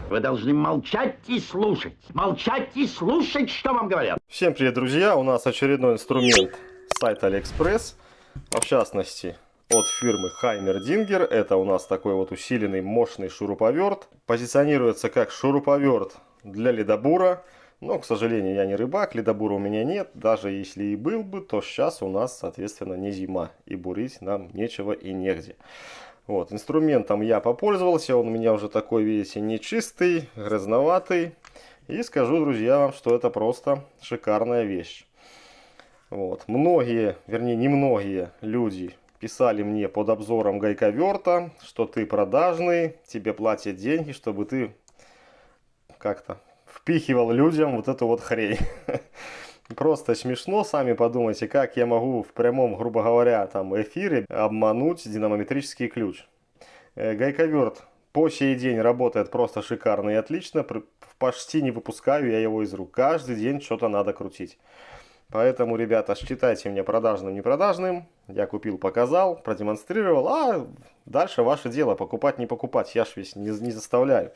Вы должны молчать и слушать. Молчать и слушать, что вам говорят. Всем привет, друзья! У нас очередной инструмент с сайта AliExpress. В частности, от фирмы Heimerdinger. Это у нас такой вот усиленный мощный шуруповерт. Позиционируется как шуруповерт для ледобура. Но, к сожалению, я не рыбак, ледобура у меня нет. Даже если и был бы, то сейчас у нас, соответственно, не зима. И бурить нам нечего и негде. Вот, инструментом я попользовался. Он у меня уже такой, видите, нечистый, грязноватый. И скажу, друзья, вам, что это просто шикарная вещь. Вот. Многие, вернее, немногие люди писали мне под обзором гайковерта, что ты продажный, тебе платят деньги, чтобы ты как-то впихивал людям вот эту вот хрень. Просто смешно, сами подумайте, как я могу в прямом, грубо говоря, там эфире обмануть динамометрический ключ. Гайковерт по сей день работает просто шикарно и отлично, почти не выпускаю я его из рук. Каждый день что-то надо крутить. Поэтому, ребята, считайте меня продажным, непродажным. Я купил, показал, продемонстрировал, а дальше ваше дело, покупать, не покупать, я ж весь не заставляю.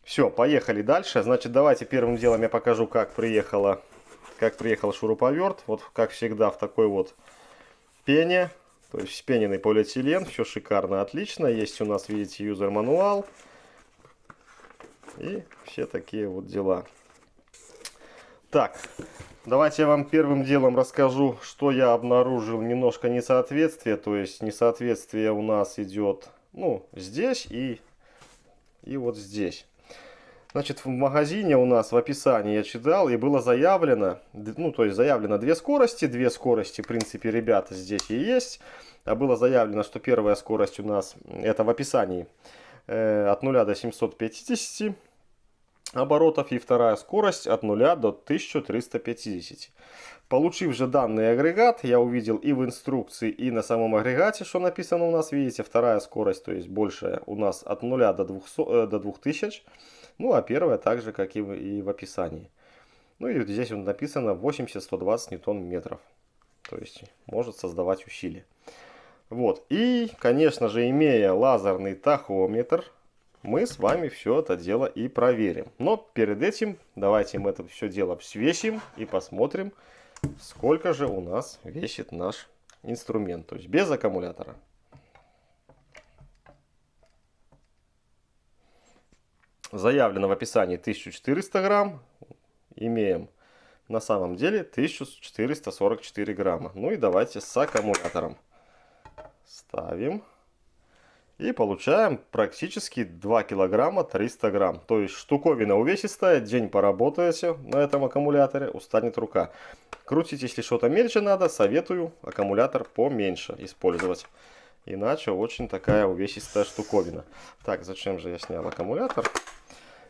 Все, поехали дальше. Значит, давайте первым делом я покажу, как приехал шуруповерт. Вот, как всегда, в такой вот пене. То есть вспененный полиэтилен. Все шикарно, отлично. Есть у нас, видите, юзер-мануал. И все такие вот дела. Так, давайте я вам первым делом расскажу, что я обнаружил немножко несоответствие. То есть несоответствие у нас идет, ну, здесь и вот здесь. Значит, в магазине у нас в описании я читал, и было заявлено, ну, то есть заявлено две скорости, в принципе, ребята, здесь и есть. А было заявлено, что первая скорость у нас, это в описании, от 0 до 750 оборотов, и вторая скорость от 0 до 1350. Получив же данный агрегат, я увидел и в инструкции, и на самом агрегате, что написано у нас, видите, вторая скорость, то есть большая, у нас от 0 до 2000. Ну, а первая так же, как и в описании. Ну, и вот здесь вот написано 80-120 ньютон-метров. То есть, может создавать усилие. Вот. И, конечно же, имея лазерный тахометр, мы с вами все это дело и проверим. Но перед этим давайте мы это все дело взвесим и посмотрим, сколько же у нас весит наш инструмент. То есть, без аккумулятора. Заявлено в описании 1400 грамм. Имеем на самом деле 1444 грамма. Ну и давайте с аккумулятором. Ставим. И получаем практически 2 килограмма 300 грамм. То есть штуковина увесистая. День поработаете на этом аккумуляторе, устанет рука. Крутить, если что-то мельче надо, советую аккумулятор поменьше использовать. Иначе очень такая увесистая штуковина. Так, зачем же я снял аккумулятор?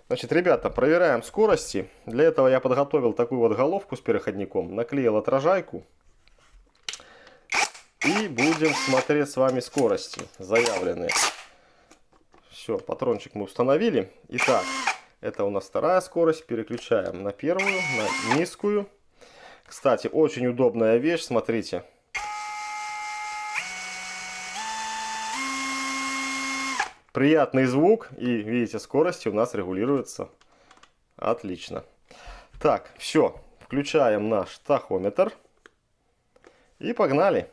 Значит, ребята, проверяем скорости. Для этого я подготовил такую вот головку с переходником. Наклеил отражайку. И будем смотреть с вами скорости заявленные. Все, патрончик мы установили. Итак, это у нас вторая скорость. Переключаем на первую, на низкую. Кстати, очень удобная вещь, смотрите. Приятный звук, и видите, скорости у нас регулируются отлично. Так, все, включаем наш тахометр и погнали.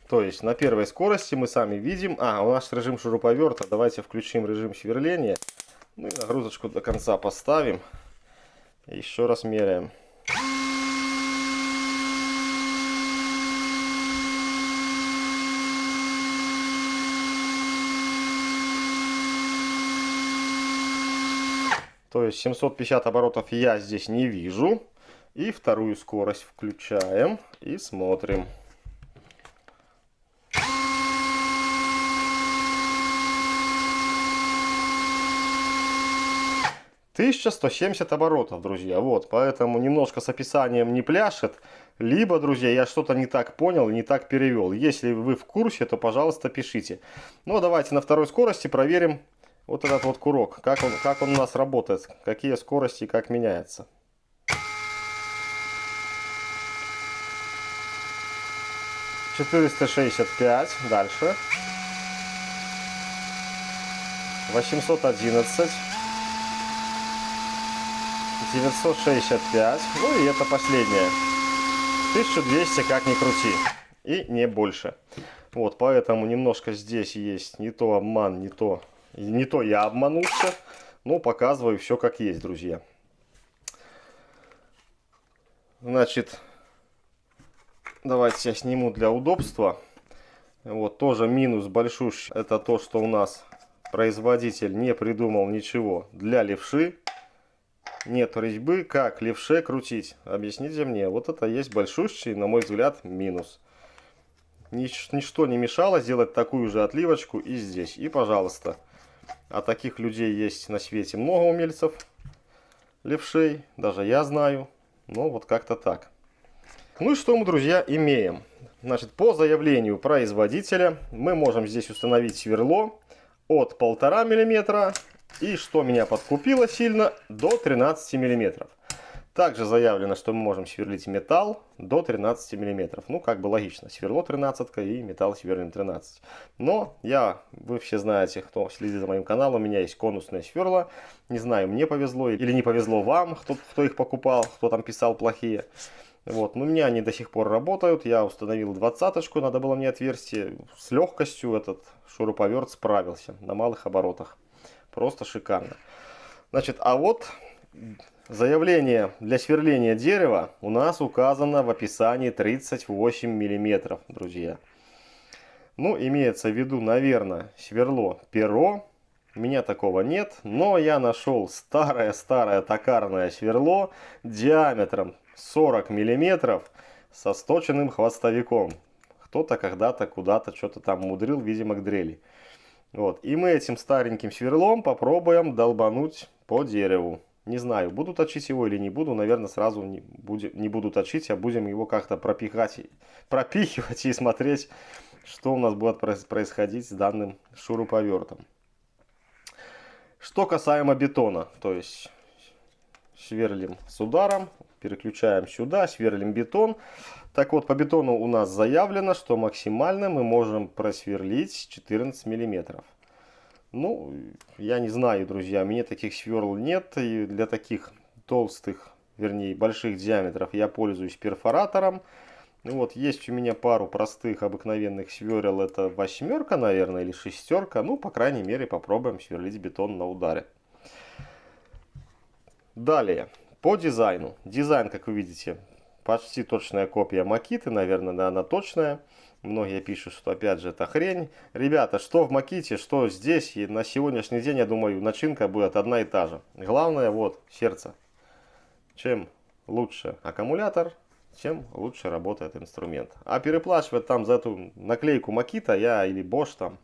То есть на первой скорости мы сами видим, у нас режим шуруповерта, давайте включим режим сверления, ну и нагрузочку до конца поставим. Еще раз меряем. То есть 750 оборотов я здесь не вижу. И вторую скорость включаем и смотрим. 1170 оборотов, друзья. Вот, поэтому немножко с описанием не пляшет. Либо, друзья, я что-то не так понял, не так перевел. Если вы в курсе, то, пожалуйста, пишите. Ну, давайте на второй скорости проверим вот этот вот курок. Как он у нас работает, какие скорости, как меняется. «465». Дальше. 811. 965. Ну и это последнее. 1200, как ни крути. И не больше. Вот, поэтому немножко здесь есть не то обман, не то я обманулся. Но показываю все как есть, друзья. Значит, давайте я сниму для удобства. Вот, тоже минус большущий. Это то, что у нас производитель не придумал ничего для левши. Нет резьбы, как левше крутить. Объясните мне. Вот это есть большущий, на мой взгляд, минус. Ничто не мешало сделать такую же отливочку и здесь. И, пожалуйста. А таких людей есть на свете много умельцев. Левшей. Даже я знаю. Но вот как-то так. Ну и что мы, друзья, имеем? Значит, по заявлению производителя мы можем здесь установить сверло от 1,5 мм. И что меня подкупило сильно, до 13 мм. Также заявлено, что мы можем сверлить металл до 13 мм. Ну, как бы логично. Сверло 13 и металл сверлим 13. Но вы все знаете, кто следит за моим каналом, у меня есть конусные сверла. Не знаю, мне повезло или не повезло вам, кто их покупал, кто там писал плохие. Вот, но у меня они до сих пор работают. Я установил 20-очку, надо было мне отверстие. С легкостью этот шуруповерт справился на малых оборотах. Просто шикарно. Значит, а вот заявление для сверления дерева у нас указано в описании 38 мм, друзья. Ну, имеется в виду, наверное, сверло перо. У меня такого нет, но я нашел старое токарное сверло диаметром 40 мм со сточенным хвостовиком. Кто-то когда-то куда-то что-то там мудрил, видимо, к дрели. Вот. И мы этим стареньким сверлом попробуем долбануть по дереву. Не знаю, буду точить его или не буду. Наверное, сразу не буду точить, а будем его как-то пропихивать и смотреть, что у нас будет происходить с данным шуруповертом. Что касаемо бетона, то есть сверлим с ударом, переключаем сюда, сверлим бетон. Так вот, по бетону у нас заявлено, что максимально мы можем просверлить 14 мм. Ну, я не знаю, друзья, у меня таких сверл нет. И для таких толстых, вернее, больших диаметров я пользуюсь перфоратором. Ну, вот, есть у меня пару простых обыкновенных сверл. Это 8, наверное, или 6. Ну, по крайней мере, попробуем сверлить бетон на ударе. Далее, по дизайну. Дизайн, как вы видите, почти точная копия Makita, наверное, да, она точная. Многие пишут, что опять же это хрень. Ребята, что в Makita, что здесь, и на сегодняшний день, я думаю, начинка будет одна и та же. Главное, вот, сердце. Чем лучше аккумулятор, тем лучше работает инструмент. А переплачивать там за эту наклейку Makita или Bosch там,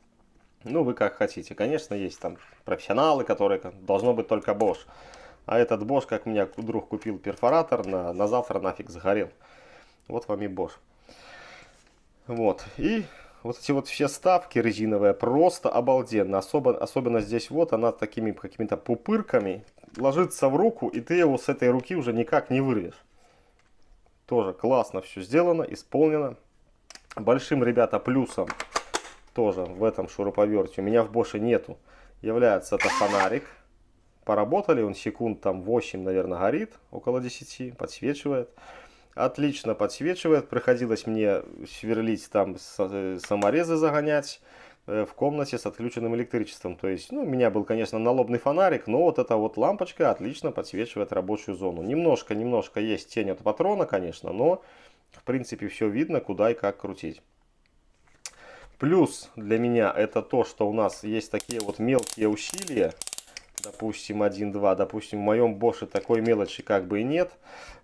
ну вы как хотите. Конечно, есть там профессионалы, которые должно быть только Bosch. А этот Bosch, как меня друг купил перфоратор, на завтра нафиг загорел. Вот вам и Bosch. Вот. И вот эти вот все вставки резиновые просто обалденно. Особенно здесь вот она такими какими-то пупырками ложится в руку, и ты его с этой руки уже никак не вырвешь. Тоже классно все сделано, исполнено. Большим, ребята, плюсом тоже в этом шуруповерте, у меня в Bosch нету, является это фонарик. Поработали, он секунд там 8, наверное, горит, около 10, подсвечивает. Отлично подсвечивает. Приходилось мне сверлить там, саморезы загонять в комнате с отключенным электричеством. То есть, ну, у меня был, конечно, налобный фонарик, но вот эта вот лампочка отлично подсвечивает рабочую зону. Немножко есть тень от патрона, конечно, но в принципе все видно, куда и как крутить. Плюс для меня это то, что у нас есть такие вот мелкие усилия. Допустим, 1-2. Допустим, в моем Bosch такой мелочи как бы и нет.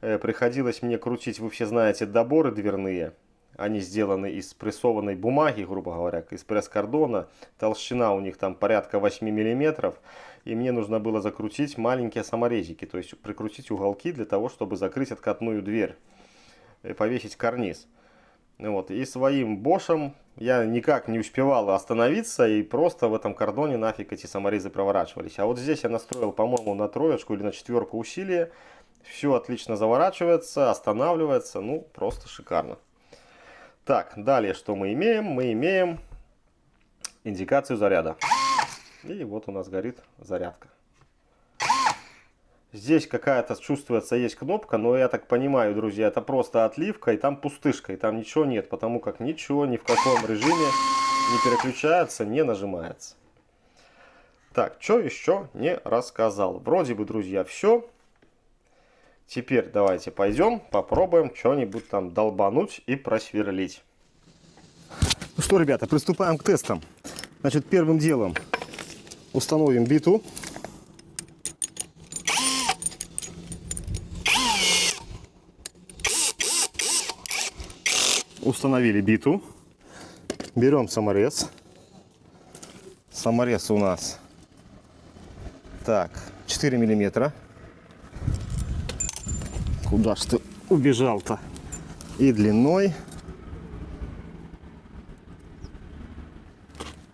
Приходилось мне крутить, вы все знаете, доборы дверные. Они сделаны из прессованной бумаги, грубо говоря, из пресс-кордона. Толщина у них там порядка 8 мм. И мне нужно было закрутить маленькие саморезики, то есть прикрутить уголки для того, чтобы закрыть откатную дверь и повесить карниз. Вот. И своим бошем я никак не успевал остановиться, и просто в этом кордоне нафиг эти саморезы проворачивались. А вот здесь я настроил, по-моему, на 3 или на 4 усилия. Все отлично заворачивается, останавливается, ну просто шикарно. Так, далее что мы имеем? Мы имеем индикацию заряда. И вот у нас горит зарядка. Здесь какая-то чувствуется есть кнопка, но я так понимаю, друзья, это просто отливка, и там пустышка, и там ничего нет, потому как ничего ни в каком режиме не переключается, не нажимается. Так, что еще не рассказал? Вроде бы, друзья, все. Теперь давайте пойдем, попробуем что-нибудь там долбануть и просверлить. Ну что, ребята, приступаем к тестам. Значит, первым делом установим биту. Установили биту. Берем саморез. Саморез у нас так 4 миллиметра. Куда ж ты убежал-то? И длиной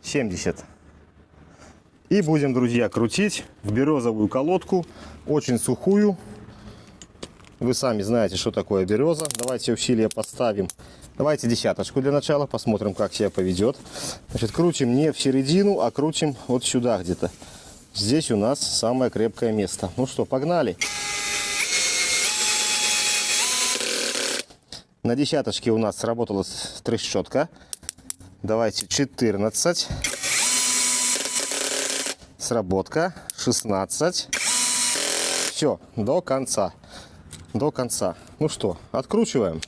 70. И будем, друзья, крутить в березовую колодку, очень сухую. Вы сами знаете, что такое береза. Давайте усилие поставим. Давайте 10 для начала, посмотрим, как себя поведет. Значит, крутим не в середину, а крутим вот сюда где-то. Здесь у нас самое крепкое место. Ну что, погнали. На 10 у нас сработала трещотка. Давайте 14. Сработка. 16. Все, до конца. До конца. Ну что, откручиваем.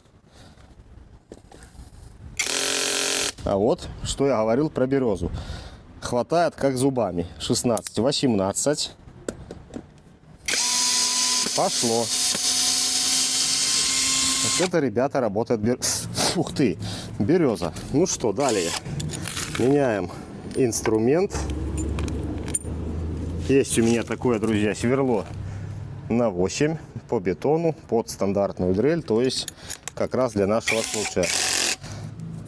А вот, что я говорил про березу. Хватает как зубами. 16, 18. Пошло. Вот это, ребята, работает Ух ты, береза. Ну что, далее. Меняем инструмент. Есть у меня такое, друзья, сверло на 8 по бетону под стандартную дрель. То есть как раз для нашего случая.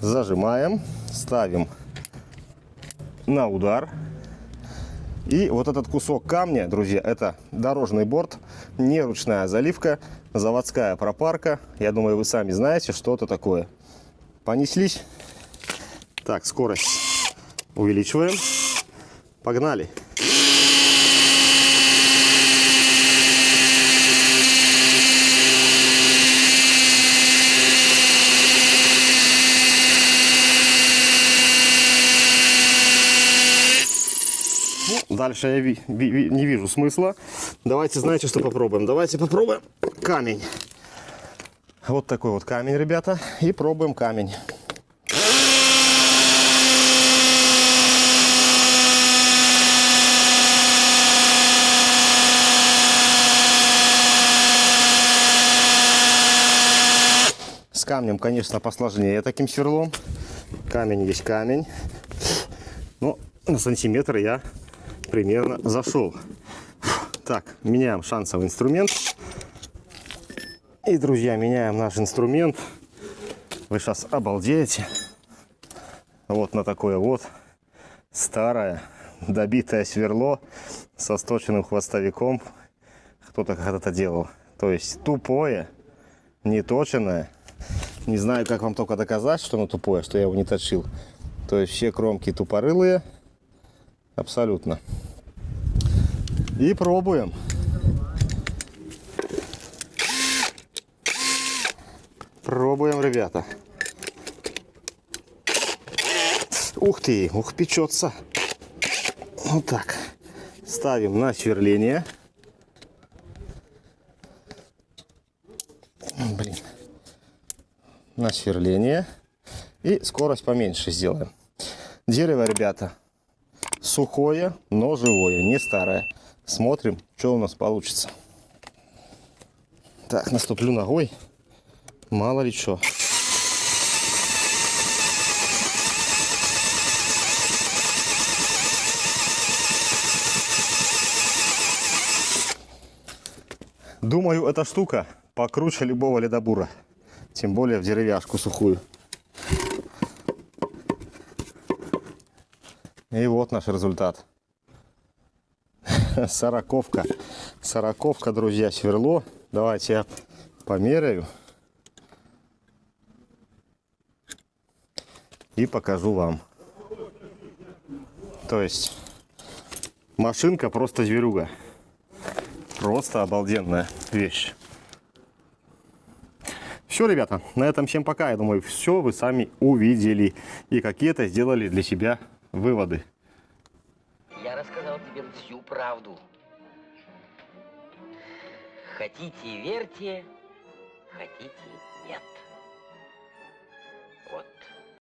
Зажимаем, ставим на удар. И вот этот кусок камня, друзья, это дорожный борт, не ручная заливка, заводская пропарка. Я думаю, вы сами знаете, что это такое. Понеслись. Так, скорость увеличиваем. Погнали. Дальше я не вижу смысла. Давайте, знаете, что попробуем? Давайте попробуем камень. Вот такой вот камень, ребята. И пробуем камень. С камнем, конечно, посложнее таким сверлом. Камень есть камень. Но на сантиметр я примерно зашел. Так, меняем шансовый инструмент. И, друзья, меняем наш инструмент. Вы сейчас обалдеете. Вот на такое вот старое добитое сверло со сточенным хвостовиком. Кто-то когда-то делал. То есть тупое, неточенное. Не знаю, как вам только доказать, что оно тупое, что я его не точил. То есть все кромки тупорылые. Абсолютно. И пробуем. Пробуем, ребята. Ух ты, ух, печется. Вот так. Ставим на сверление. Блин. На сверление. И скорость поменьше сделаем. Дерево, ребята, сухое, но живое, не старое. Смотрим, что у нас получится. Так, наступлю ногой. Мало ли что. Думаю, эта штука покруче любого ледобура. Тем более в деревяшку сухую. И вот наш результат. Сороковка. Сороковка, друзья, сверло. Давайте я померяю. И покажу вам. То есть машинка просто зверюга. Просто обалденная вещь. Все, ребята, на этом всем пока. Я думаю, все вы сами увидели и какие-то сделали для себя выводы. Я рассказал тебе всю правду. Хотите — верьте, хотите — нет.